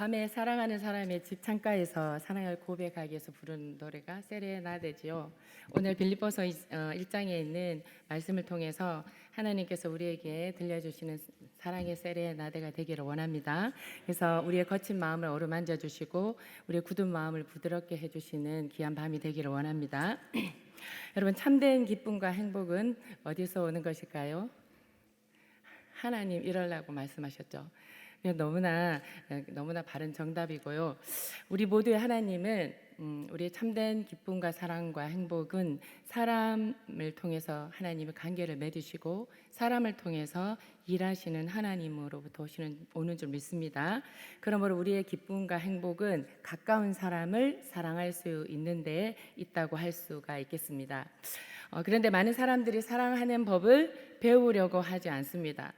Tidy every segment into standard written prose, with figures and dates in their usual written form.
밤에 사랑하는 사람의 집 창가에서 사랑을 고백하기 위해서 부르는 노래가 세레나데지요. 오늘 빌립보서 1장에 있는 말씀을 통해서 하나님께서 우리에게 들려주시는 사랑의 세레나데가 되기를 원합니다. 그래서 우리의 거친 마음을 어루만져 주시고 우리의 굳은 마음을 부드럽게 해주시는 귀한 밤이 되기를 원합니다. 여러분, 참된 기쁨과 행복은 어디서 오는 것일까요? 하나님 이러려고 말씀하셨죠. 너무나 바른 정답이고요. 우리 모두의 하나님은 우리의 참된 기쁨과 사랑과 행복은 사람을 통해서 하나님의 관계를 맺으시고 사람을 통해서 일하시는 하나님으로부터 오는 줄 믿습니다. 그러므로 우리의 기쁨과 행복은 가까운 사람을 사랑할 수 있는 데 있다고 할 수가 있겠습니다. 그런데 많은 사람들이 사랑하는 법을 배우려고 하지 않습니다.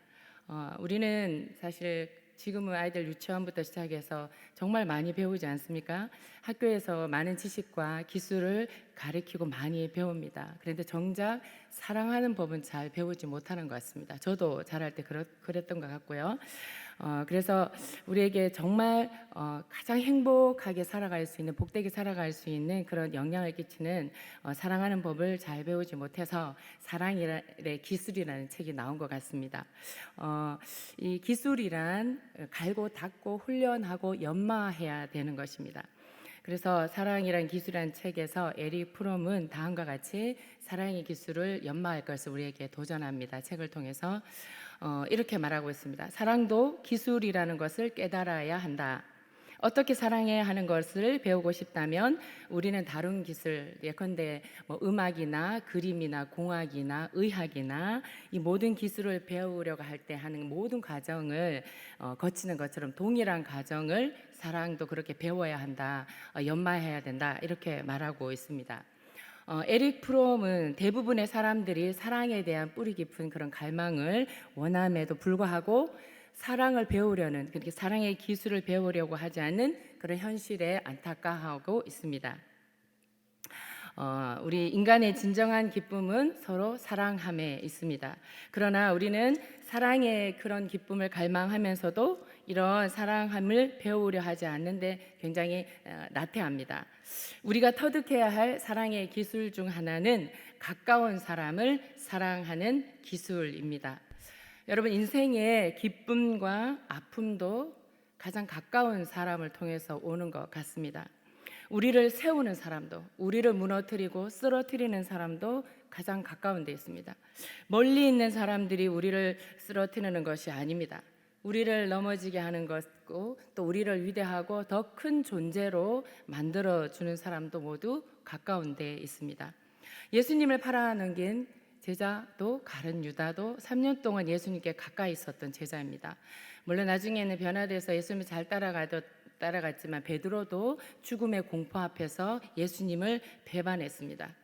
우리는 사실 지금은 아이들 유치원부터 시작해서 정말 많이 배우지 않습니까? 학교에서 많은 지식과 기술을 가르치고 많이 배웁니다. 그런데 정작 사랑하는 법은 잘 배우지 못하는 것 같습니다. 저도 잘할 때 그랬던 것 같고요. 그래서 우리에게 정말 가장 행복하게 살아갈 수 있는, 복되게 살아갈 수 있는 그런 영향을 끼치는 사랑하는 법을 잘 배우지 못해서 사랑의 기술이라는 책이 나온 것 같습니다. 이 기술이란 갈고 닦고 훈련하고 연마해야 되는 것입니다. 그래서 사랑이란 기술이라는 책에서 에릭 프롬은 다음과 같이 사랑의 기술을 연마할 것을 우리에게 도전합니다. 책을 통해서 이렇게 말하고 있습니다. 사랑도 기술이라는 것을 깨달아야 한다. 어떻게 사랑해야 하는 것을 배우고 싶다면 우리는 다른 기술, 예컨대 음악이나 그림이나 공학이나 의학이나 이 모든 기술을 배우려고 할 때 하는 모든 과정을 거치는 것처럼 동일한 과정을 사랑도 그렇게 배워야 한다, 연마해야 된다, 이렇게 말하고 있습니다. 에릭 프롬은 대부분의 사람들이 사랑에 대한 뿌리 깊은 그런 갈망을 원함에도 불구하고 사랑을 배우려는, 그렇게 사랑의 기술을 배우려고 하지 않는 그런 현실에 안타까워하고 있습니다. 우리 인간의 진정한 기쁨은 서로 사랑함에 있습니다. 그러나 우리는 사랑의 그런 기쁨을 갈망하면서도 이런 사랑함을 배우려 하지 않는데 굉장히 나태합니다. 우리가 터득해야 할 사랑의 기술 중 하나는 가까운 사람을 사랑하는 기술입니다. 여러분, 인생의 기쁨과 아픔도 가장 가까운 사람을 통해서 오는 것 같습니다. 우리를 세우는 사람도, 우리를 무너뜨리고 쓰러뜨리는 사람도 가장 가까운 데 있습니다. 멀리 있는 사람들이 우리를 쓰러뜨리는 것이 아닙니다. 우리를 넘어지게 하는 것고 또 우리를 위대하고 더 큰 존재로 만들어주는 사람도 모두 가까운 데 있습니다. 예수님을 팔아넘긴 제자도 가룟 유다도 3년 동안 예수님께 가까이 있었던 제자입니다. 물론 나중에는 변화돼서 예수님을 잘 따라갔지만 베드로도 죽음의 공포 앞에서 예수님을 배반했습니다.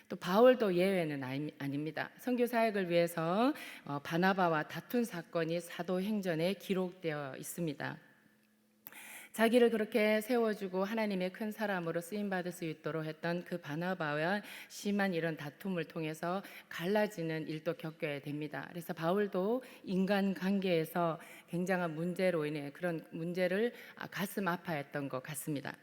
또 바울도 예외는 아닙니다. 선교 사역을 위해서 바나바와 다툰 사건이 사도행전에 기록되어 있습니다. 자기를 그렇게 세워주고 하나님의 큰 사람으로 쓰임받을 수 있도록 했던 그 바나바와 심한 이런 다툼을 통해서 갈라지는 일도 겪게 됩니다. 그래서 바울도 인간관계에서 굉장한 문제로 인해 그런 문제를 가슴 아파했던 것 같습니다.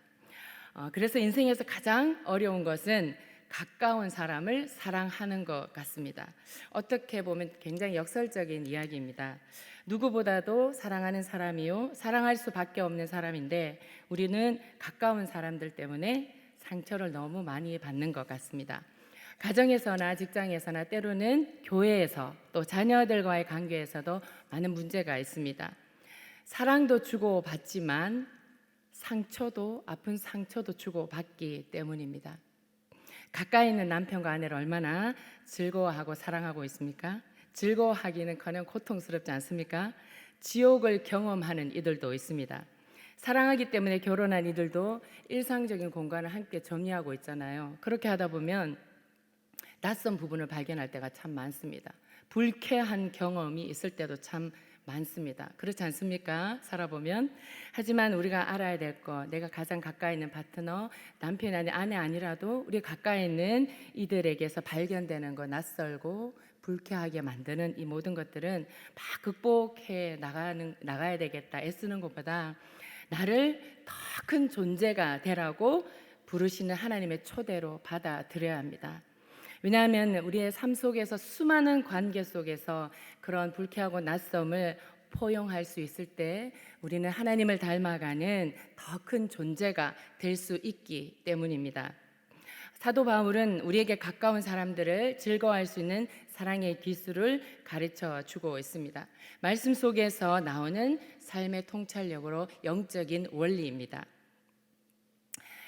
그래서 인생에서 가장 어려운 것은 가까운 사람을 사랑하는 것 같습니다. 어떻게 보면 굉장히 역설적인 이야기입니다. 누구보다도 사랑하는 사람이요, 사랑할 수밖에 없는 사람인데 우리는 가까운 사람들 때문에 상처를 너무 많이 받는 것 같습니다. 가정에서나 직장에서나 때로는 교회에서 또 자녀들과의 관계에서도 많은 문제가 있습니다. 사랑도 주고받지만 상처도, 아픈 상처도 주고받기 때문입니다. 가까이 있는 남편과 아내를 얼마나 즐거워하고 사랑하고 있습니까? 즐거워하기는커녕 고통스럽지 않습니까? 지옥을 경험하는 이들도 있습니다. 사랑하기 때문에 결혼한 이들도 일상적인 공간을 함께 점유하고 있잖아요. 그렇게 하다 보면 낯선 부분을 발견할 때가 참 많습니다. 불쾌한 경험이 있을 때도 참 많습니다. 그렇지 않습니까? 살아보면. 하지만 우리가 알아야 될 것, 내가 가장 가까이 있는 파트너, 남편 아니 아내 아니라도 우리 가까이 있는 이들에게서 발견되는 것, 낯설고 불쾌하게 만드는 이 모든 것들은 막 극복해 나가야 되겠다 애쓰는 것보다 나를 더 큰 존재가 되라고 부르시는 하나님의 초대로 받아들여야 합니다. 왜냐하면 우리의 삶 속에서 수많은 관계 속에서 그런 불쾌하고 낯섦을 포용할 수 있을 때 우리는 하나님을 닮아가는 더 큰 존재가 될 수 있기 때문입니다. 사도 바울은 우리에게 가까운 사람들을 즐거워할 수 있는 사랑의 기술을 가르쳐 주고 있습니다. 말씀 속에서 나오는 삶의 통찰력으로 영적인 원리입니다.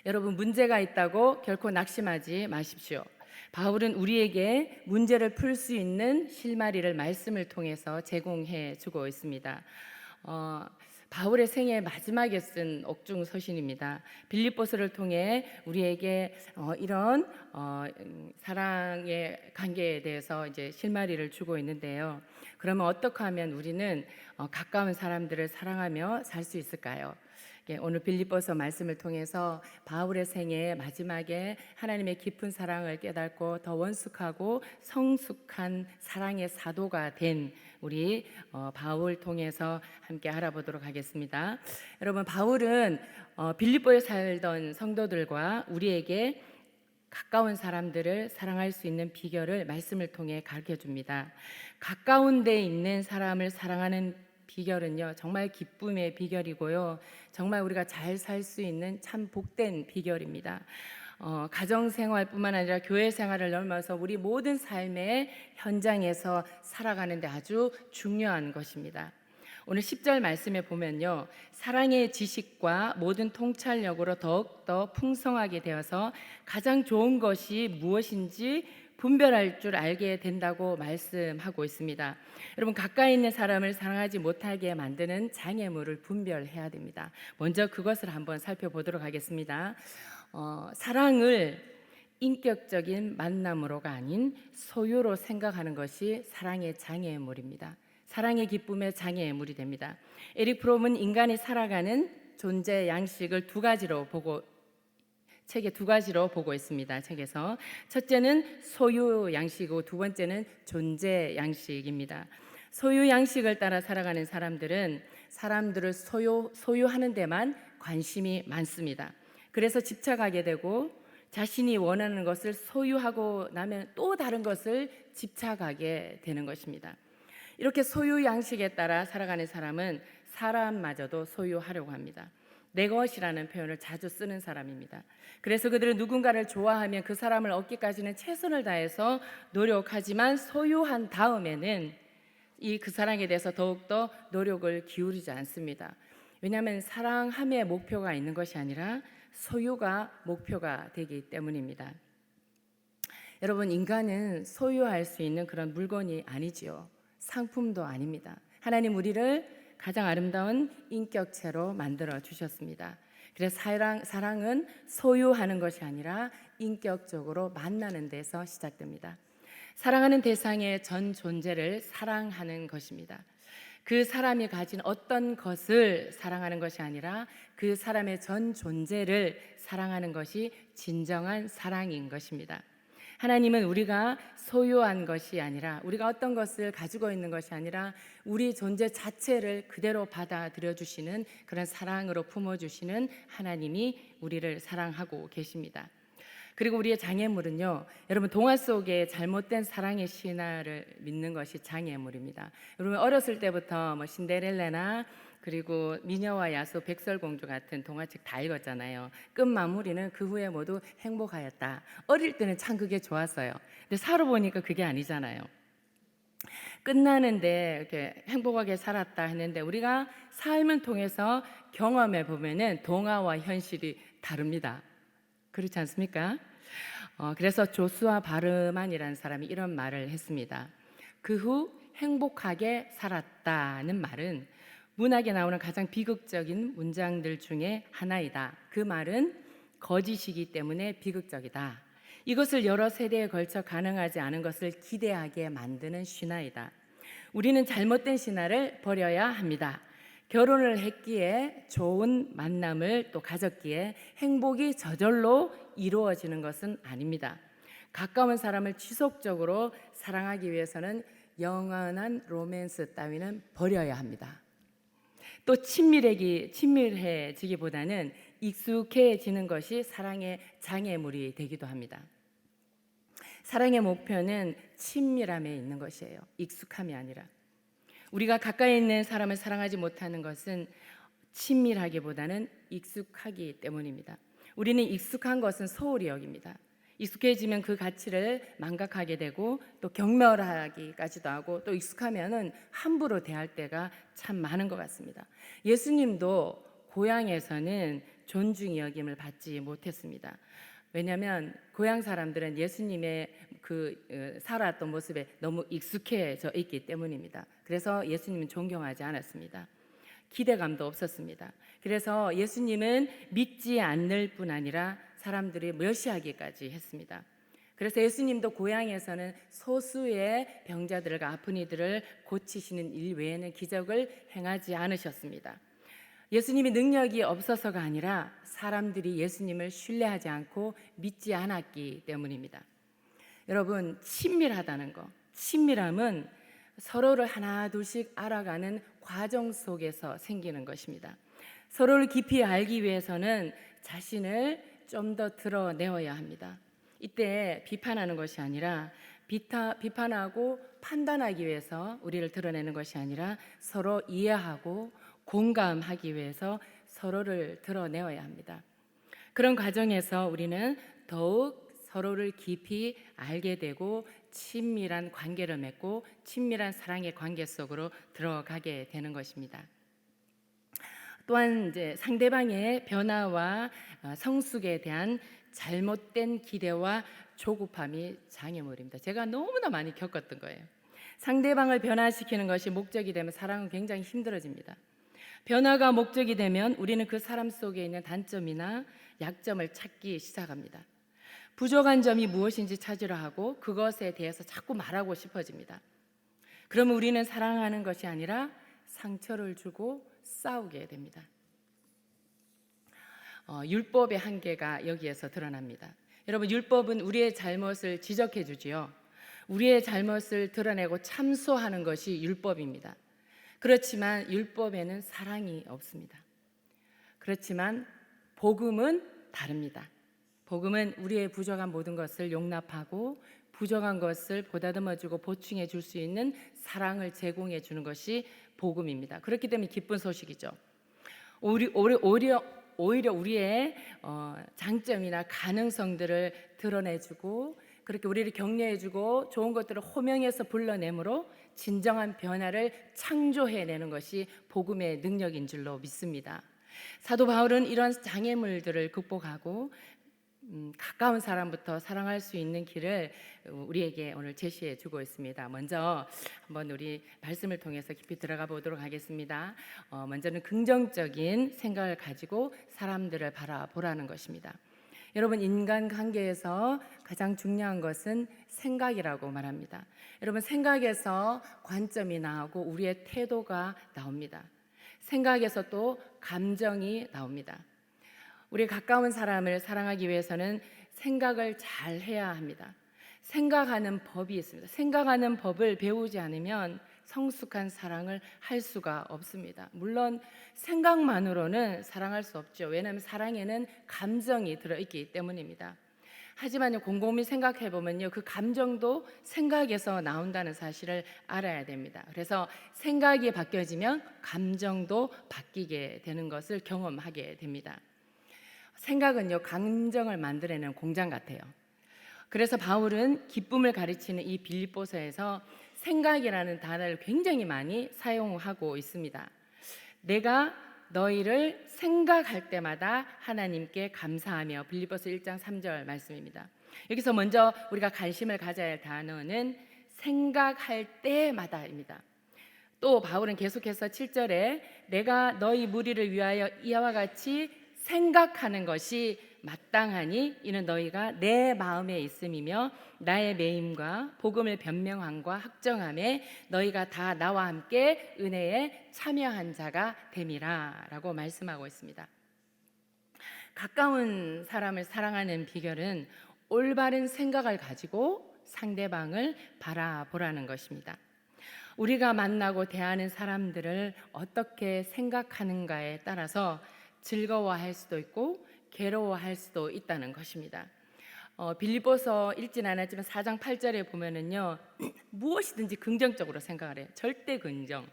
여러분, 문제가 있다고 결코 낙심하지 마십시오. 바울은 우리에게 문제를 풀 수 있는 실마리를 말씀을 통해서 제공해 주고 있습니다. 바울의 생애 마지막에 쓴 옥중 서신입니다. 빌립보서를 통해 우리에게 이런 사랑의 관계에 대해서 이제 실마리를 주고 있는데요. 그러면 어떻게 하면 우리는 가까운 사람들을 사랑하며 살 수 있을까요? 오늘 빌립보서 말씀을 통해서 바울의 생애 마지막에 하나님의 깊은 사랑을 깨닫고 더 원숙하고 성숙한 사랑의 사도가 된 우리 바울 통해서 함께 알아보도록 하겠습니다. 여러분, 바울은 빌립보에 살던 성도들과 우리에게 가까운 사람들을 사랑할 수 있는 비결을 말씀을 통해 가르쳐 줍니다. 가까운 데 있는 사람을 사랑하는 비결은요, 정말 기쁨의 비결이고요, 정말 우리가 잘 살 수 있는 참 복된 비결입니다. 가정생활뿐만 아니라 교회생활을 넘어서 우리 모든 삶의 현장에서 살아가는데 아주 중요한 것입니다. 오늘 10절 말씀에 보면요, 사랑의 지식과 모든 통찰력으로 더욱더 풍성하게 되어서 가장 좋은 것이 무엇인지 분별할 줄 알게 된다고 말씀하고 있습니다. 여러분, 가까이 있는 사람을 사랑하지 못하게 만드는 장애물을 분별해야 됩니다. 먼저 그것을 한번 살펴보도록 하겠습니다. 사랑을 인격적인 만남으로가 아닌 소유로 생각하는 것이 사랑의 장애물입니다. 사랑의 기쁨의 장애물이 됩니다. 에릭 프롬은 인간이 살아가는 존재 양식을 책에 두 가지로 보고 있습니다. 책에서 첫째는 소유 양식이고 두 번째는 존재 양식입니다. 소유 양식을 따라 살아가는 사람들은 사람들을 소유하는 데만 관심이 많습니다. 그래서 집착하게 되고 자신이 원하는 것을 소유하고 나면 또 다른 것을 집착하게 되는 것입니다. 이렇게 소유 양식에 따라 살아가는 사람은 사람마저도 소유하려고 합니다. 내 것이라는 표현을 자주 쓰는 사람입니다. 그래서 그들은 누군가를 좋아하면 그 사람을 얻기까지는 최선을 다해서 노력하지만 소유한 다음에는 그 사랑에 대해서 더욱더 노력을 기울이지 않습니다. 왜냐하면 사랑함의 목표가 있는 것이 아니라 소유가 목표가 되기 때문입니다. 여러분, 인간은 소유할 수 있는 그런 물건이 아니지요. 상품도 아닙니다. 하나님 우리를 가장 아름다운 인격체로 만들어 주셨습니다. 그래서 사랑은 소유하는 것이 아니라 인격적으로 만나는 데서 시작됩니다. 사랑하는 대상의 전 존재를 사랑하는 것입니다. 그 사람이 가진 어떤 것을 사랑하는 것이 아니라 그 사람의 전 존재를 사랑하는 것이 진정한 사랑인 것입니다. 하나님은 우리가 소유한 것이 아니라, 우리가 어떤 것을 가지고 있는 것이 아니라 우리 존재 자체를 그대로 받아들여 주시는 그런 사랑으로 품어주시는 하나님이 우리를 사랑하고 계십니다. 그리고 우리의 장애물은요, 여러분, 동화 속에 잘못된 사랑의 신화를 믿는 것이 장애물입니다. 여러분, 어렸을 때부터 신데렐라나 그리고 미녀와 야수, 백설공주 같은 동화책 다 읽었잖아요. 끝 마무리는 그 후에 모두 행복하였다. 어릴 때는 참 그게 좋았어요. 근데 살아보니까 그게 아니잖아요. 끝나는데 이렇게 행복하게 살았다 했는데 우리가 삶을 통해서 경험해 보면은 동화와 현실이 다릅니다. 그렇지 않습니까? 그래서 조수아 바르만이라는 사람이 이런 말을 했습니다. 그 후 행복하게 살았다는 말은 문학에 나오는 가장 비극적인 문장들 중에 하나이다. 그 말은 거짓이기 때문에 비극적이다. 이것을 여러 세대에 걸쳐 가능하지 않은 것을 기대하게 만드는 신화이다. 우리는 잘못된 신화를 버려야 합니다. 결혼을 했기에 좋은 만남을 또 가졌기에 행복이 저절로 이루어지는 것은 아닙니다. 가까운 사람을 지속적으로 사랑하기 위해서는 영원한 로맨스 따위는 버려야 합니다. 또 친밀해지기보다는 익숙해지는 것이 사랑의 장애물이 되기도 합니다. 사랑의 목표는 친밀함에 있는 것이에요. 익숙함이 아니라. 우리가 가까이 있는 사람을 사랑하지 못하는 것은 친밀하기보다는 익숙하기 때문입니다. 우리는 익숙한 것은 소홀히 여깁니다. 익숙해지면 그 가치를 망각하게 되고 또 경멸하기까지도 하고 또 익숙하면은 함부로 대할 때가 참 많은 것 같습니다. 예수님도 고향에서는 존중의 여김을 받지 못했습니다. 왜냐하면 고향 사람들은 예수님의 살아왔던 모습에 너무 익숙해져 있기 때문입니다. 그래서 예수님은 존경하지 않았습니다. 기대감도 없었습니다. 그래서 예수님은 믿지 않을 뿐 아니라 사람들이 멸시하기까지 했습니다. 그래서 예수님도 고향에서는 소수의 병자들과 아픈 이들을 고치시는 일 외에는 기적을 행하지 않으셨습니다. 예수님이 능력이 없어서가 아니라 사람들이 예수님을 신뢰하지 않고 믿지 않았기 때문입니다. 여러분, 친밀하다는 거, 친밀함은 서로를 하나 둘씩 알아가는 과정 속에서 생기는 것입니다. 서로를 깊이 알기 위해서는 자신을 좀 더 드러내어야 합니다. 이때 비판하는 것이 아니라 비판하고 판단하기 위해서 우리를 드러내는 것이 아니라 서로 이해하고 공감하기 위해서 서로를 드러내어야 합니다. 그런 과정에서 우리는 더욱 서로를 깊이 알게 되고 친밀한 관계를 맺고 친밀한 사랑의 관계 속으로 들어가게 되는 것입니다. 또한 이제 상대방의 변화와 성숙에 대한 잘못된 기대와 조급함이 장애물입니다. 제가 너무나 많이 겪었던 거예요. 상대방을 변화시키는 것이 목적이 되면 사랑은 굉장히 힘들어집니다. 변화가 목적이 되면 우리는 그 사람 속에 있는 단점이나 약점을 찾기 시작합니다. 부족한 점이 무엇인지 찾으려 하고 그것에 대해서 자꾸 말하고 싶어집니다. 그러면 우리는 사랑하는 것이 아니라 상처를 주고 싸우게 됩니다. 율법의 한계가 여기에서 드러납니다. 여러분, 율법은 우리의 잘못을 지적해 주지요. 우리의 잘못을 드러내고 참소하는 것이 율법입니다. 그렇지만 율법에는 사랑이 없습니다. 그렇지만 복음은 다릅니다. 복음은 우리의 부족한 모든 것을 용납하고 부족한 것을 보다듬어주고 보충해 줄 수 있는 사랑을 제공해 주는 것이 복음입니다. 그렇기 때문에 기쁜 소식이죠. 오히려 우리의 장점이나 가능성들을 드러내주고 그렇게 우리를 격려해주고 좋은 것들을 호명해서 불러내므로 진정한 변화를 창조해내는 것이 복음의 능력인 줄로 믿습니다. 사도 바울은 이런 장애물들을 극복하고 가까운 사람부터 사랑할 수 있는 길을 우리에게 오늘 제시해 주고 있습니다. 먼저 한번 우리 말씀을 통해서 깊이 들어가 보도록 하겠습니다. 먼저는 긍정적인 생각을 가지고 사람들을 바라보라는 것입니다. 여러분, 인간관계에서 가장 중요한 것은 생각이라고 말합니다. 여러분, 생각에서 관점이 나오고 우리의 태도가 나옵니다. 생각에서 또 감정이 나옵니다. 우리 가까운 사람을 사랑하기 위해서는 생각을 잘 해야 합니다. 생각하는 법이 있습니다. 생각하는 법을 배우지 않으면 성숙한 사랑을 할 수가 없습니다. 물론 생각만으로는 사랑할 수 없죠. 왜냐하면 사랑에는 감정이 들어있기 때문입니다. 하지만 곰곰이 생각해 보면요, 그 감정도 생각에서 나온다는 사실을 알아야 됩니다. 그래서 생각이 바뀌어지면 감정도 바뀌게 되는 것을 경험하게 됩니다. 생각은요, 감정을 만들어내는 공장 같아요. 그래서 바울은 기쁨을 가르치는 이 빌립보서에서 생각이라는 단어를 굉장히 많이 사용하고 있습니다. 내가 너희를 생각할 때마다 하나님께 감사하며, 빌립보서 1장 3절 말씀입니다. 여기서 먼저 우리가 관심을 가져야 할 단어는 생각할 때마다입니다. 또 바울은 계속해서 7절에 내가 너희 무리를 위하여 이와 같이 생각하는 것이 마땅하니 이는 너희가 내 마음에 있음이며 나의 매임과 복음을 변명함과 확정함에 너희가 다 나와 함께 은혜에 참여한 자가 됨이라 라고 말씀하고 있습니다. 가까운 사람을 사랑하는 비결은 올바른 생각을 가지고 상대방을 바라보라는 것입니다. 우리가 만나고 대하는 사람들을 어떻게 생각하는가에 따라서 즐거워할 수도 있고 괴로워할 수도 있다는 것입니다. 빌립보서 읽진 않았지만 4장 8절에 보면은요, 무엇이든지 긍정적으로 생각을 해요. 절대 긍정.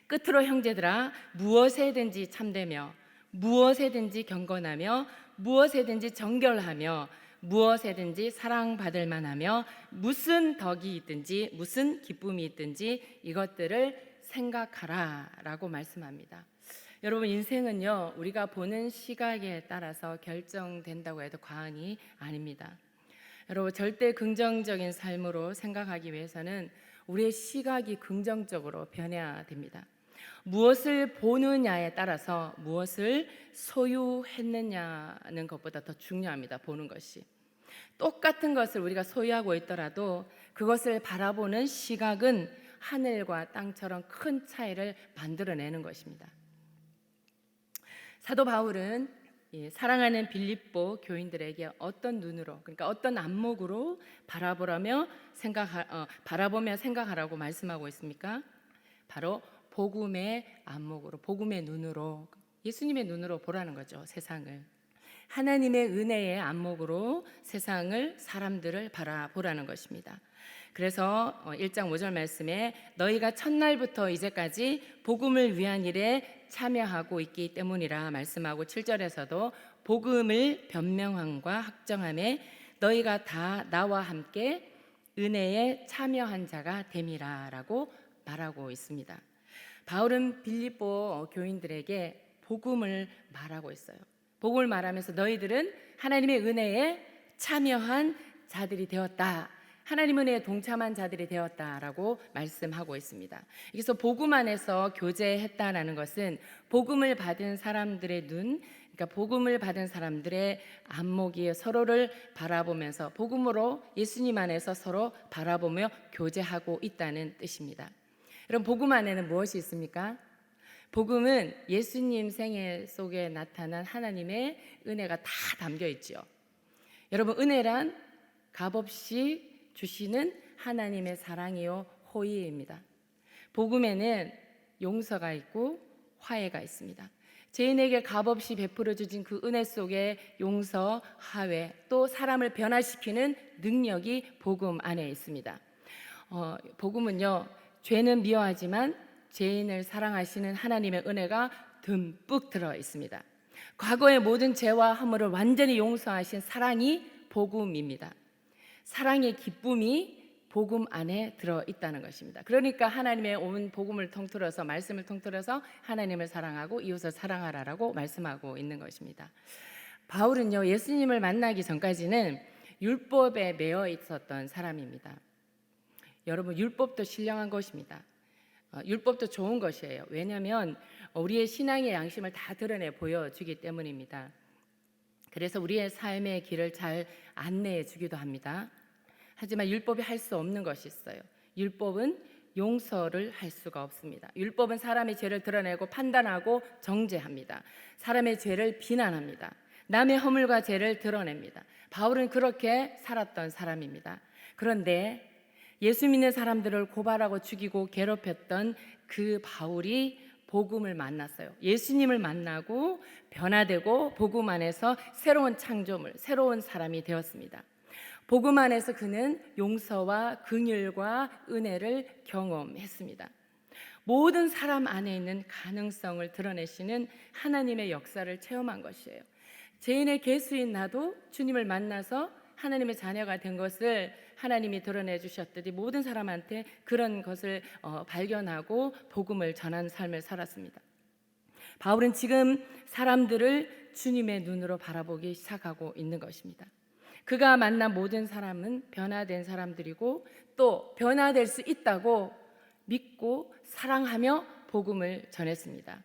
끝으로 형제들아, 무엇에든지 참되며 무엇에든지 경건하며 무엇에든지 정결하며 무엇에든지 사랑받을 만하며 무슨 덕이 있든지 무슨 기쁨이 있든지 이것들을 생각하라라고 말씀합니다. 여러분, 인생은요, 우리가 보는 시각에 따라서 결정된다고 해도 과언이 아닙니다. 여러분, 절대 긍정적인 삶으로 생각하기 위해서는 우리의 시각이 긍정적으로 변해야 됩니다. 무엇을 보느냐에 따라서 무엇을 소유했느냐는 것보다 더 중요합니다. 보는 것이. 똑같은 것을 우리가 소유하고 있더라도 그것을 바라보는 시각은 하늘과 땅처럼 큰 차이를 만들어내는 것입니다. 사도 바울은 사랑하는 빌립보 교인들에게 어떤 눈으로, 그러니까 어떤 안목으로 바라보며 생각하라고 말씀하고 있습니까? 바로 복음의 안목으로, 복음의 눈으로, 예수님의 눈으로 보라는 거죠. 세상을. 하나님의 은혜의 안목으로 세상을, 사람들을 바라보라는 것입니다. 그래서 1장 5절 말씀에 너희가 첫날부터 이제까지 복음을 위한 일에 참여하고 있기 때문이라 말씀하고, 7절에서도 복음을 변명함과 확정함에 너희가 다 나와 함께 은혜에 참여한 자가 됨이라 라고 말하고 있습니다. 바울은 빌립보 교인들에게 복음을 말하고 있어요. 복음을 말하면서 너희들은 하나님의 은혜에 참여한 자들이 되었다, 하나님 은혜에 동참한 자들이 되었다라고 말씀하고 있습니다. 그래서 복음 안에서 교제했다라는 것은 복음을 받은 사람들의 눈, 그러니까 복음을 받은 사람들의 안목이 서로를 바라보면서 복음으로 예수님 안에서 서로 바라보며 교제하고 있다는 뜻입니다. 여러분, 복음 안에는 무엇이 있습니까? 복음은 예수님 생애 속에 나타난 하나님의 은혜가 다 담겨 있죠. 여러분, 은혜란 값없이 주시는 하나님의 사랑이요 호의입니다. 복음에는 용서가 있고 화해가 있습니다. 죄인에게 값없이 베풀어 주신 그 은혜 속에 용서, 화해, 또 사람을 변화시키는 능력이 복음 안에 있습니다. 복음은요, 죄는 미워하지만 죄인을 사랑하시는 하나님의 은혜가 듬뿍 들어 있습니다. 과거의 모든 죄와 허물을 완전히 용서하신 사랑이 복음입니다. 사랑의 기쁨이 복음 안에 들어 있다는 것입니다. 그러니까 하나님의 온 복음을 통틀어서, 말씀을 통틀어서 하나님을 사랑하고 이웃을 사랑하라라고 말씀하고 있는 것입니다. 바울은요, 예수님을 만나기 전까지는 율법에 매여 있었던 사람입니다. 여러분, 율법도 신령한 것입니다. 율법도 좋은 것이에요. 왜냐하면 우리의 신앙의 양심을 다 드러내 보여주기 때문입니다. 그래서 우리의 삶의 길을 잘 안내해 주기도 합니다. 하지만 율법이 할 수 없는 것이 있어요. 율법은 용서를 할 수가 없습니다. 율법은 사람의 죄를 드러내고 판단하고 정죄합니다. 사람의 죄를 비난합니다. 남의 허물과 죄를 드러냅니다. 바울은 그렇게 살았던 사람입니다. 그런데 예수 믿는 사람들을 고발하고 죽이고 괴롭혔던 그 바울이 복음을 만났어요. 예수님을 만나고 변화되고 복음 안에서 새로운 창조물, 새로운 사람이 되었습니다. 복음 안에서 그는 용서와 긍휼과 은혜를 경험했습니다. 모든 사람 안에 있는 가능성을 드러내시는 하나님의 역사를 체험한 것이에요. 죄인의 개수인 나도 주님을 만나서 하나님의 자녀가 된 것을 하나님이 드러내 주셨듯이 모든 사람한테 그런 것을 발견하고 복음을 전한 삶을 살았습니다. 바울은 지금 사람들을 주님의 눈으로 바라보기 시작하고 있는 것입니다. 그가 만난 모든 사람은 변화된 사람들이고 또 변화될 수 있다고 믿고 사랑하며 복음을 전했습니다.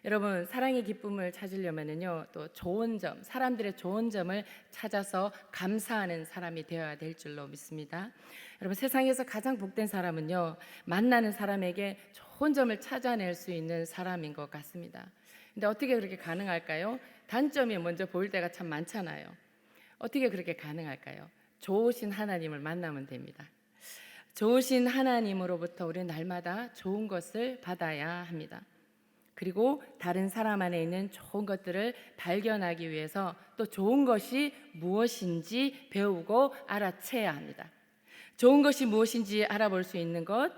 여러분, 사랑의 기쁨을 찾으려면요, 또 좋은 점, 사람들의 좋은 점을 찾아서 감사하는 사람이 되어야 될 줄로 믿습니다. 여러분, 세상에서 가장 복된 사람은요, 만나는 사람에게 좋은 점을 찾아낼 수 있는 사람인 것 같습니다. 근데 어떻게 그렇게 가능할까요? 단점이 먼저 보일 때가 참 많잖아요. 어떻게 그렇게 가능할까요? 좋으신 하나님을 만나면 됩니다. 좋으신 하나님으로부터 우리는 날마다 좋은 것을 받아야 합니다. 그리고 다른 사람 안에 있는 좋은 것들을 발견하기 위해서 또 좋은 것이 무엇인지 배우고 알아채야 합니다. 좋은 것이 무엇인지 알아볼 수 있는 것,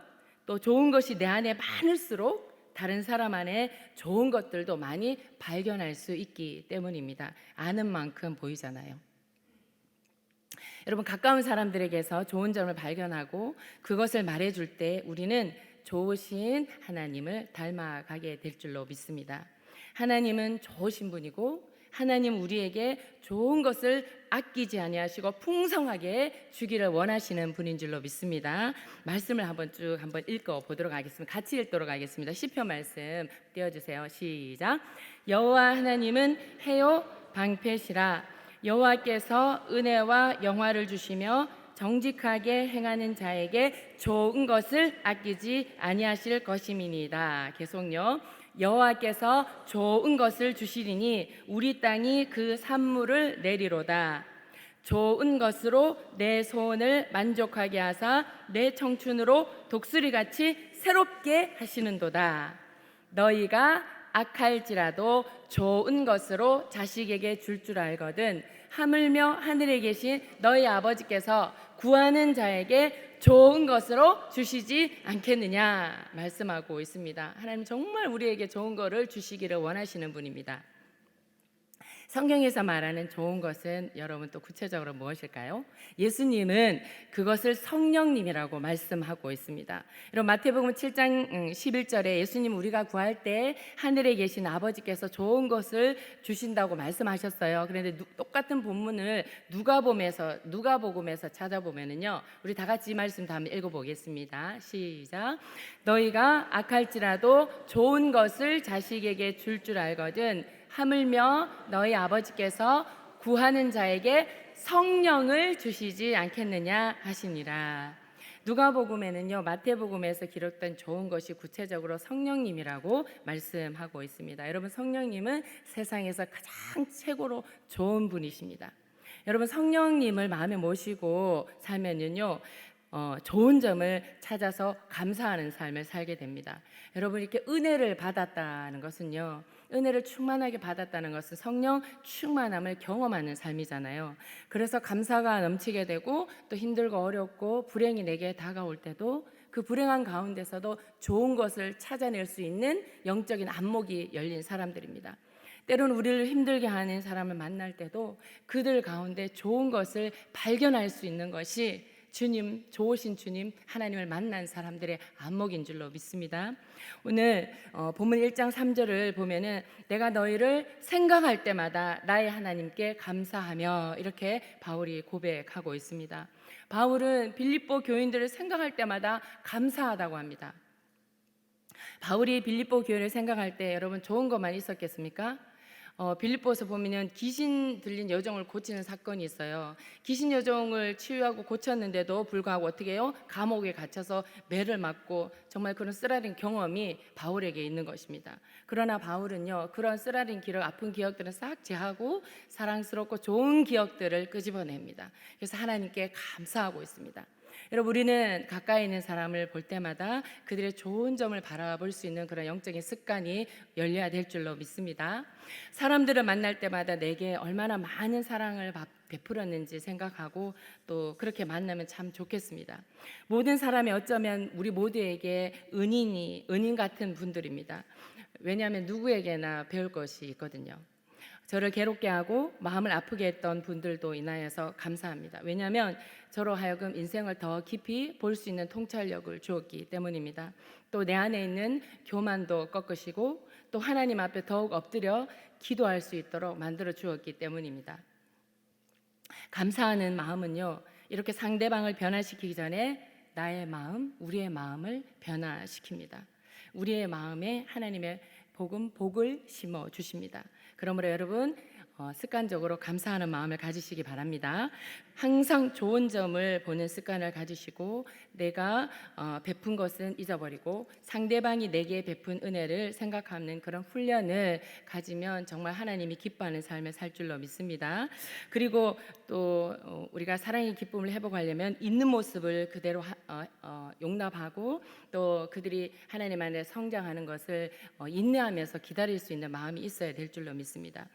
또 좋은 것이 내 안에 많을수록 다른 사람 안에 좋은 것들도 많이 발견할 수 있기 때문입니다. 아는 만큼 보이잖아요. 여러분, 가까운 사람들에게서 좋은 점을 발견하고 그것을 말해줄 때 우리는 좋으신 하나님을 닮아가게 될 줄로 믿습니다. 하나님은 좋으신 분이고 하나님 우리에게 좋은 것을 아끼지 아니하시고 풍성하게 주기를 원하시는 분인 줄로 믿습니다. 말씀을 한번 읽어 보도록 하겠습니다. 같이 읽도록 하겠습니다. 시편 말씀 띄워주세요. 시작. 여호와 하나님은 해요 방패시라. 여호와께서 은혜와 영화를 주시며 정직하게 행하는 자에게 좋은 것을 아끼지 아니하실 것임이니이다. 계속요. 여호와께서 좋은 것을 주시리니 우리 땅이 그 산물을 내리로다. 좋은 것으로 내 소원을 만족하게 하사 내 청춘으로 독수리같이 새롭게 하시는도다. 너희가 악할지라도 좋은 것으로 자식에게 줄 알거든 하물며 하늘에 계신 너희 아버지께서 구하는 자에게 좋은 것으로 주시지 않겠느냐 말씀하고 있습니다. 하나님 정말 우리에게 좋은 것을 주시기를 원하시는 분입니다. 성경에서 말하는 좋은 것은 여러분 또 구체적으로 무엇일까요? 예수님은 그것을 성령님이라고 말씀하고 있습니다. 여러분 마태복음 7장 11절에 예수님 우리가 구할 때 하늘에 계신 아버지께서 좋은 것을 주신다고 말씀하셨어요. 그런데 똑같은 본문을 누가복음에서 찾아보면은요, 우리 다 같이 이 말씀 다 한번 읽어보겠습니다. 시작. 너희가 악할지라도 좋은 것을 자식에게 줄 알거든 하물며 너희 아버지께서 구하는 자에게 성령을 주시지 않겠느냐 하시니라. 누가복음에는요, 마태복음에서 기록된 좋은 것이 구체적으로 성령님이라고 말씀하고 있습니다. 여러분, 성령님은 세상에서 가장 최고로 좋은 분이십니다. 여러분, 성령님을 마음에 모시고 살면요, 좋은 점을 찾아서 감사하는 삶을 살게 됩니다. 여러분, 이렇게 은혜를 받았다는 것은요, 은혜를 충만하게 받았다는 것은 성령 충만함을 경험하는 삶이잖아요. 그래서 감사가 넘치게 되고 또 힘들고 어렵고 불행이 내게 다가올 때도 그 불행한 가운데서도 좋은 것을 찾아낼 수 있는 영적인 안목이 열린 사람들입니다. 때로는 우리를 힘들게 하는 사람을 만날 때도 그들 가운데 좋은 것을 발견할 수 있는 것이 주님, 좋으신 주님 하나님을 만난 사람들의 안목인 줄로 믿습니다. 오늘 본문 1장 3절을 보면은 내가 너희를 생각할 때마다 나의 하나님께 감사하며 이렇게 바울이 고백하고 있습니다. 바울은 빌립보 교인들을 생각할 때마다 감사하다고 합니다. 바울이 빌립보 교회를 생각할 때 여러분 좋은 것만 있었겠습니까? 빌립보서 보면 귀신 들린 여종을 고치는 사건이 있어요. 귀신 여종을 치유하고 고쳤는데도 불구하고 어떻게 해요? 감옥에 갇혀서 매를 맞고 정말 그런 쓰라린 경험이 바울에게 있는 것입니다. 그러나 바울은요, 그런 쓰라린 기억, 아픈 기억들은 싹 제하고 사랑스럽고 좋은 기억들을 끄집어냅니다. 그래서 하나님께 감사하고 있습니다. 여러분, 우리는 가까이 있는 사람을 볼 때마다 그들의 좋은 점을 바라볼 수 있는 그런 영적인 습관이 열려야 될 줄로 믿습니다. 사람들을 만날 때마다 내게 얼마나 많은 사랑을 베풀었는지 생각하고 또 그렇게 만나면 참 좋겠습니다. 모든 사람이 어쩌면 우리 모두에게 은인 같은 분들입니다. 왜냐하면 누구에게나 배울 것이 있거든요. 저를 괴롭게 하고 마음을 아프게 했던 분들도 인하여서 감사합니다. 왜냐하면 저로 하여금 인생을 더 깊이 볼 수 있는 통찰력을 주었기 때문입니다. 또 내 안에 있는 교만도 꺾으시고 또 하나님 앞에 더욱 엎드려 기도할 수 있도록 만들어 주었기 때문입니다. 감사하는 마음은요, 이렇게 상대방을 변화시키기 전에 나의 마음, 우리의 마음을 변화시킵니다. 우리의 마음에 하나님의 복을 심어 주십니다. 그러므로 여러분 습관적으로 감사하는 마음을 가지시기 바랍니다. 항상 좋은 점을 보는 습관을 가지시고 내가 베푼 것은 잊어버리고 상대방이 내게 베푼 은혜를 생각하는 그런 훈련을 가지면 정말 하나님이 기뻐하는 삶을 살 줄로 믿습니다. 그리고 또 우리가 사랑의 기쁨을 회복하려면 있는 모습을 그대로 용납하고 또 그들이 하나님 안에 성장하는 것을 인내하면서 기다릴 수 있는 마음이 있어야 될 줄로 믿습니다.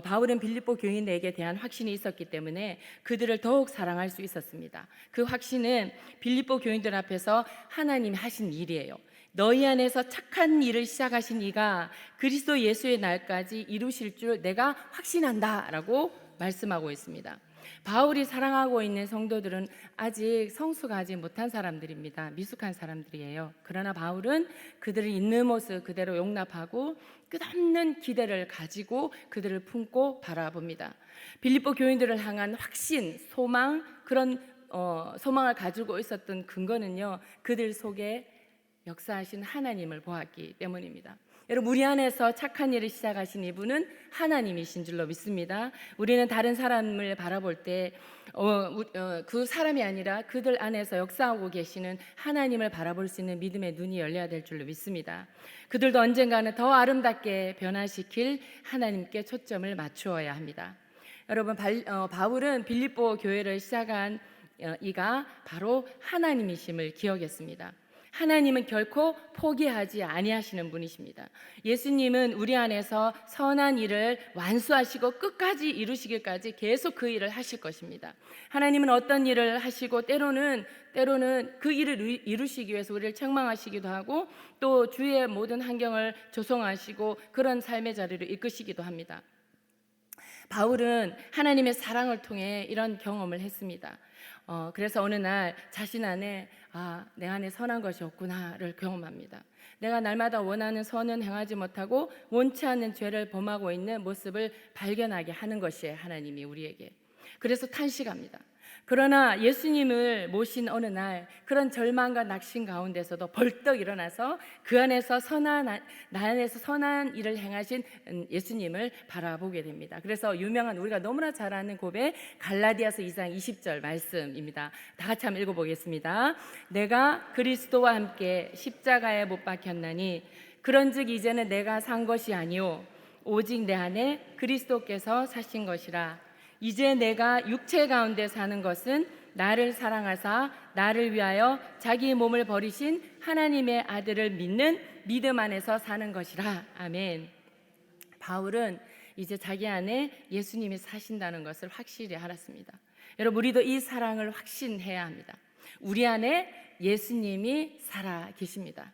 바울은 빌립보 교인에게 대한 확신이 있었기 때문에 그들을 더욱 사랑할 수 있었습니다. 그 확신은 빌립보 교인들 앞에서 하나님이 하신 일이에요. 너희 안에서 착한 일을 시작하신 이가 그리스도 예수의 날까지 이루실 줄 내가 확신한다라고 말씀하고 있습니다. 바울이 사랑하고 있는 성도들은 아직 성숙하지 못한 사람들입니다. 미숙한 사람들이에요. 그러나 바울은 그들을 있는 모습 그대로 용납하고 끝없는 기대를 가지고 그들을 품고 바라봅니다. 빌립보 교인들을 향한 확신, 소망, 그런 소망을 가지고 있었던 근거는요, 그들 속에 역사하신 하나님을 보았기 때문입니다. 여러분, 우리 안에서 착한 일을 시작하신 이분은 하나님이신 줄로 믿습니다. 우리는 다른 사람을 바라볼 때 그 사람이 아니라 그들 안에서 역사하고 계시는 하나님을 바라볼 수 있는 믿음의 눈이 열려야 될 줄로 믿습니다. 그들도 언젠가는 더 아름답게 변화시킬 하나님께 초점을 맞추어야 합니다. 여러분, 바울은 빌립보 교회를 시작한 이가 바로 하나님이심을 기억했습니다. 하나님은 결코 포기하지 아니하시는 분이십니다. 예수님은 우리 안에서 선한 일을 완수하시고 끝까지 이루시기까지 계속 그 일을 하실 것입니다. 하나님은 어떤 일을 하시고 때로는 그 일을 이루시기 위해서 우리를 책망하시기도 하고 또 주위의 모든 환경을 조성하시고 그런 삶의 자리로 이끄시기도 합니다. 바울은 하나님의 사랑을 통해 이런 경험을 했습니다. 그래서 어느 날 자신 안에 내 안에 선한 것이 없구나를 경험합니다. 내가 날마다 원하는 선은 행하지 못하고 원치 않는 죄를 범하고 있는 모습을 발견하게 하는 것이에요, 하나님이 우리에게. 그래서 탄식합니다. 그러나 예수님을 모신 어느 날 그런 절망과 낙심 가운데서도 벌떡 일어나서 나 안에서 선한 일을 행하신 예수님을 바라보게 됩니다. 그래서 유명한 우리가 너무나 잘 아는 고백 갈라디아서 2장 20절 말씀입니다. 다 같이 한번 읽어보겠습니다. 내가 그리스도와 함께 십자가에 못 박혔나니 그런즉 이제는 내가 산 것이 아니요 오직 내 안에 그리스도께서 사신 것이라. 이제 내가 육체 가운데 사는 것은 나를 사랑하사 나를 위하여 자기 몸을 버리신 하나님의 아들을 믿는 믿음 안에서 사는 것이라. 아멘. 바울은 이제 자기 안에 예수님이 사신다는 것을 확실히 알았습니다. 여러분, 우리도 이 사랑을 확신해야 합니다. 우리 안에 예수님이 살아 계십니다.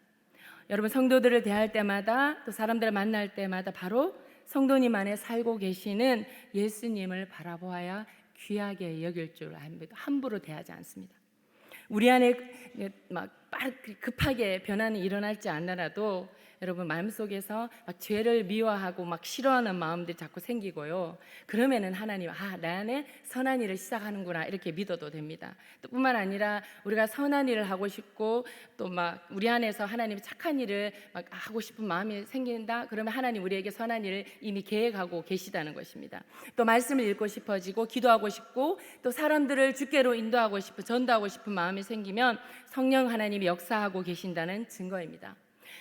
여러분, 성도들을 대할 때마다 또 사람들을 만날 때마다 바로 성도님 안에 살고 계시는 예수님을 바라보아야 귀하게 여길 줄 압니다. 함부로 대하지 않습니다. 우리 안에 급하게 변화는 일어날지 않더라도 여러분 마음속에서 죄를 미워하고 싫어하는 마음들이 자꾸 생기고요. 그러면은 하나님 내 안에 선한 일을 시작하는구나 이렇게 믿어도 됩니다. 또 뿐만 아니라 우리가 선한 일을 하고 싶고 또 우리 안에서 하나님이 착한 일을 하고 싶은 마음이 생긴다. 그러면 하나님 우리에게 선한 일을 이미 계획하고 계시다는 것입니다. 또 말씀을 읽고 싶어지고 기도하고 싶고 또 사람들을 주께로 인도하고 싶은 전도하고 싶은 마음이 생기면 성령 하나님이 역사하고 계신다는 증거입니다.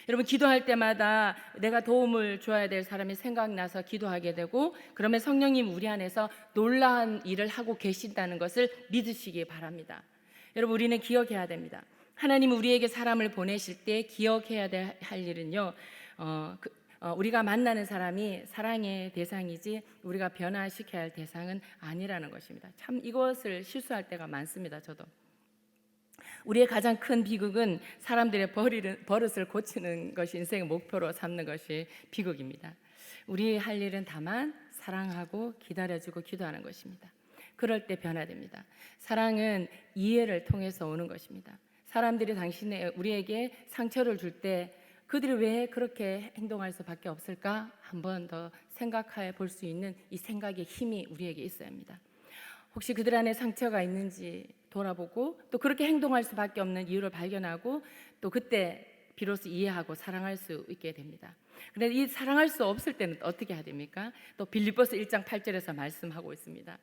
여러분, 기도할 때마다 내가 도움을 줘야 될 사람이 생각나서 기도하게 되고 그러면 성령님 우리 안에서 놀라운 일을 하고 계신다는 것을 믿으시기 바랍니다. 여러분, 우리는 기억해야 됩니다. 하나님 우리에게 사람을 보내실 때 기억해야 할 일은요, 우리가 만나는 사람이 사랑의 대상이지 우리가 변화시켜야 할 대상은 아니라는 것입니다. 참 이것을 실수할 때가 많습니다. 저도. 우리의 가장 큰 비극은 사람들의 버릇을 고치는 것이 인생의 목표로 삼는 것이 비극입니다. 우리 할 일은 다만 사랑하고 기다려주고 기도하는 것입니다. 그럴 때 변화됩니다. 사랑은 이해를 통해서 오는 것입니다. 사람들이 우리에게 상처를 줄 때 그들이 왜 그렇게 행동할 수밖에 없을까? 한 번 더 생각해 볼 수 있는 이 생각의 힘이 우리에게 있어야 합니다. 혹시 그들 안에 상처가 있는지 돌아보고 또 그렇게 행동할 수밖에 없는 이유를 발견하고 또 그때 비로소 이해하고 사랑할 수 있게 됩니다. 그런데 이 사랑할 수 없을 때는 어떻게 해야 됩니까? 또 빌립보서 1장 8절에서 말씀하고 있습니다.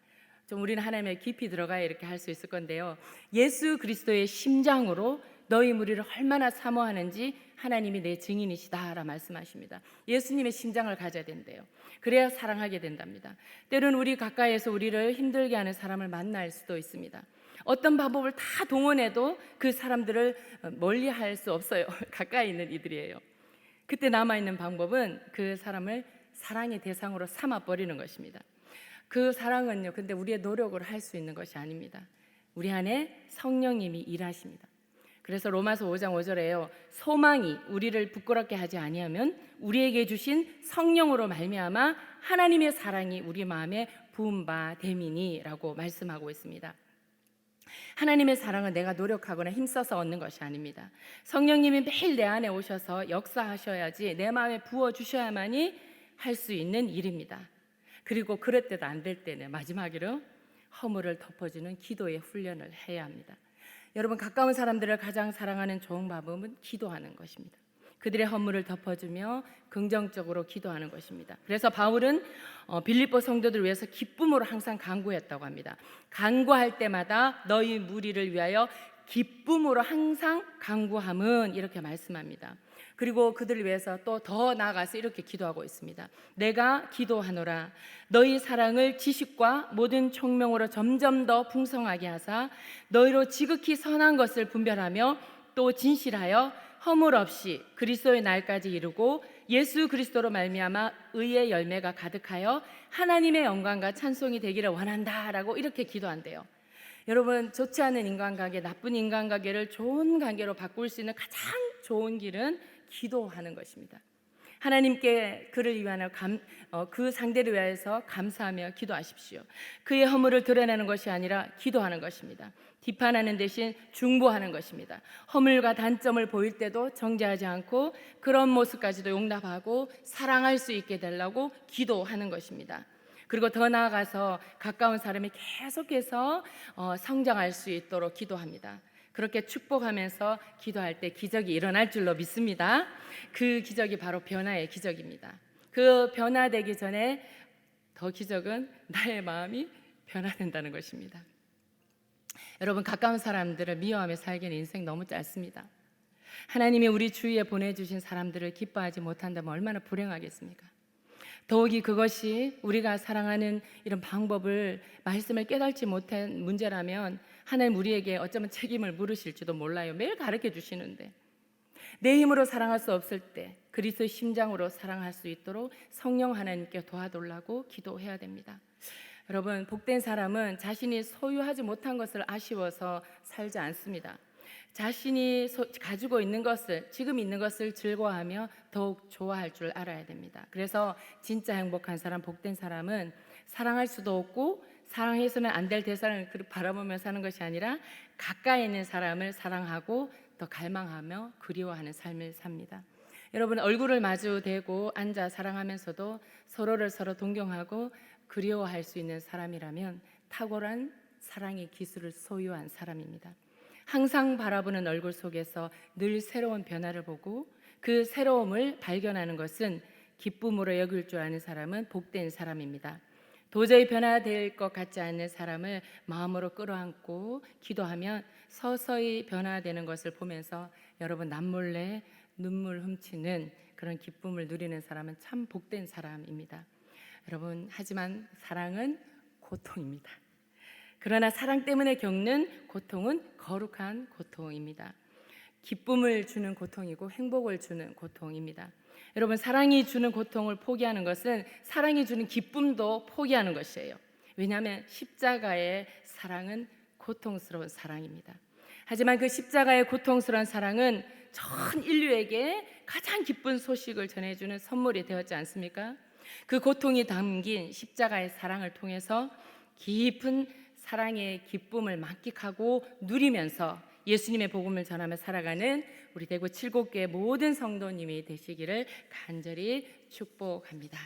좀 우리는 하나님의 깊이 들어가야 이렇게 할 수 있을 건데요. 예수 그리스도의 심장으로 너희 무리를 얼마나 사모하는지 하나님이 내 증인이시다라 말씀하십니다. 예수님의 심장을 가져야 된대요. 그래야 사랑하게 된답니다. 때로는 우리 가까이에서 우리를 힘들게 하는 사람을 만날 수도 있습니다. 어떤 방법을 다 동원해도 그 사람들을 멀리할 수 없어요. 가까이 있는 이들이에요. 그때 남아있는 방법은 그 사람을 사랑의 대상으로 삼아버리는 것입니다. 그 사랑은요, 근데 우리의 노력으로 할 수 있는 것이 아닙니다. 우리 안에 성령님이 일하십니다. 그래서 로마서 5장 5절에요. 소망이 우리를 부끄럽게 하지 아니하면 우리에게 주신 성령으로 말미암아 하나님의 사랑이 우리 마음에 부은 바 됨이니라고 말씀하고 있습니다. 하나님의 사랑은 내가 노력하거나 힘써서 얻는 것이 아닙니다. 성령님이 매일 내 안에 오셔서 역사하셔야지 내 마음에 부어주셔야만이 할 수 있는 일입니다. 그리고 그럴 때도 안 될 때는 마지막으로 허물을 덮어주는 기도의 훈련을 해야 합니다. 여러분, 가까운 사람들을 가장 사랑하는 좋은 방법은 기도하는 것입니다. 그들의 허물을 덮어주며 긍정적으로 기도하는 것입니다. 그래서 바울은 빌립보 성도들을 위해서 기쁨으로 항상 간구했다고 합니다. 간구할 때마다 너희 무리를 위하여 기쁨으로 항상 간구함은 이렇게 말씀합니다. 그리고 그들을 위해서 또 더 나아가서 이렇게 기도하고 있습니다. 내가 기도하노라 너희 사랑을 지식과 모든 총명으로 점점 더 풍성하게 하사 너희로 지극히 선한 것을 분별하며 또 진실하여 허물 없이 그리스도의 날까지 이루고 예수 그리스도로 말미암아 의의 열매가 가득하여 하나님의 영광과 찬송이 되기를 원한다라고 이렇게 기도한대요. 여러분, 좋지 않은 인간관계, 나쁜 인간관계를 좋은 관계로 바꿀 수 있는 가장 좋은 길은 기도하는 것입니다. 하나님께 그를 위하여 그 상대를 위해서 감사하며 기도하십시오. 그의 허물을 드러내는 것이 아니라 기도하는 것입니다. 비판하는 대신 중보하는 것입니다. 허물과 단점을 보일 때도 정죄하지 않고 그런 모습까지도 용납하고 사랑할 수 있게 되려고 기도하는 것입니다. 그리고 더 나아가서 가까운 사람이 계속해서 성장할 수 있도록 기도합니다. 그렇게 축복하면서 기도할 때 기적이 일어날 줄로 믿습니다. 그 기적이 바로 변화의 기적입니다. 그 변화되기 전에 더 기적은 나의 마음이 변화된다는 것입니다. 여러분, 가까운 사람들을 미워하며 살기는 인생 너무 짧습니다. 하나님이 우리 주위에 보내주신 사람들을 기뻐하지 못한다면 얼마나 불행하겠습니까? 더욱이 그것이 우리가 사랑하는 이런 방법을 말씀을 깨닫지 못한 문제라면 하나님 우리에게 어쩌면 책임을 물으실지도 몰라요. 매일 가르쳐 주시는데 내 힘으로 사랑할 수 없을 때 그리스도의 심장으로 사랑할 수 있도록 성령 하나님께 도와달라고 기도해야 됩니다. 여러분, 복된 사람은 자신이 소유하지 못한 것을 아쉬워서 살지 않습니다. 자신이 가지고 있는 것을, 지금 있는 것을 즐거워하며 더욱 좋아할 줄 알아야 됩니다. 그래서 진짜 행복한 사람, 복된 사람은 사랑할 수도 없고 사랑해서는 안 될 대상을 바라보며 사는 것이 아니라 가까이 있는 사람을 사랑하고 더 갈망하며 그리워하는 삶을 삽니다. 여러분, 얼굴을 마주 대고 앉아 사랑하면서도 서로를 서로 동경하고 그리워할 수 있는 사람이라면 탁월한 사랑의 기술을 소유한 사람입니다. 항상 바라보는 얼굴 속에서 늘 새로운 변화를 보고 그 새로움을 발견하는 것은 기쁨으로 여길 줄 아는 사람은 복된 사람입니다. 도저히 변화될 것 같지 않는 사람을 마음으로 끌어안고 기도하면 서서히 변화되는 것을 보면서 여러분, 남몰래 눈물 훔치는 그런 기쁨을 누리는 사람은 참 복된 사람입니다. 여러분, 하지만 사랑은 고통입니다. 그러나 사랑 때문에 겪는 고통은 거룩한 고통입니다. 기쁨을 주는 고통이고 행복을 주는 고통입니다. 여러분, 사랑이 주는 고통을 포기하는 것은 사랑이 주는 기쁨도 포기하는 것이에요. 왜냐하면 십자가의 사랑은 고통스러운 사랑입니다. 하지만 그 십자가의 고통스러운 사랑은 전 인류에게 가장 기쁜 소식을 전해주는 선물이 되었지 않습니까? 그 고통이 담긴 십자가의 사랑을 통해서 깊은 사랑의 기쁨을 만끽하고 누리면서 예수님의 복음을 전하며 살아가는 우리 대구 7곳교회 모든 성도님이 되시기를 간절히 축복합니다.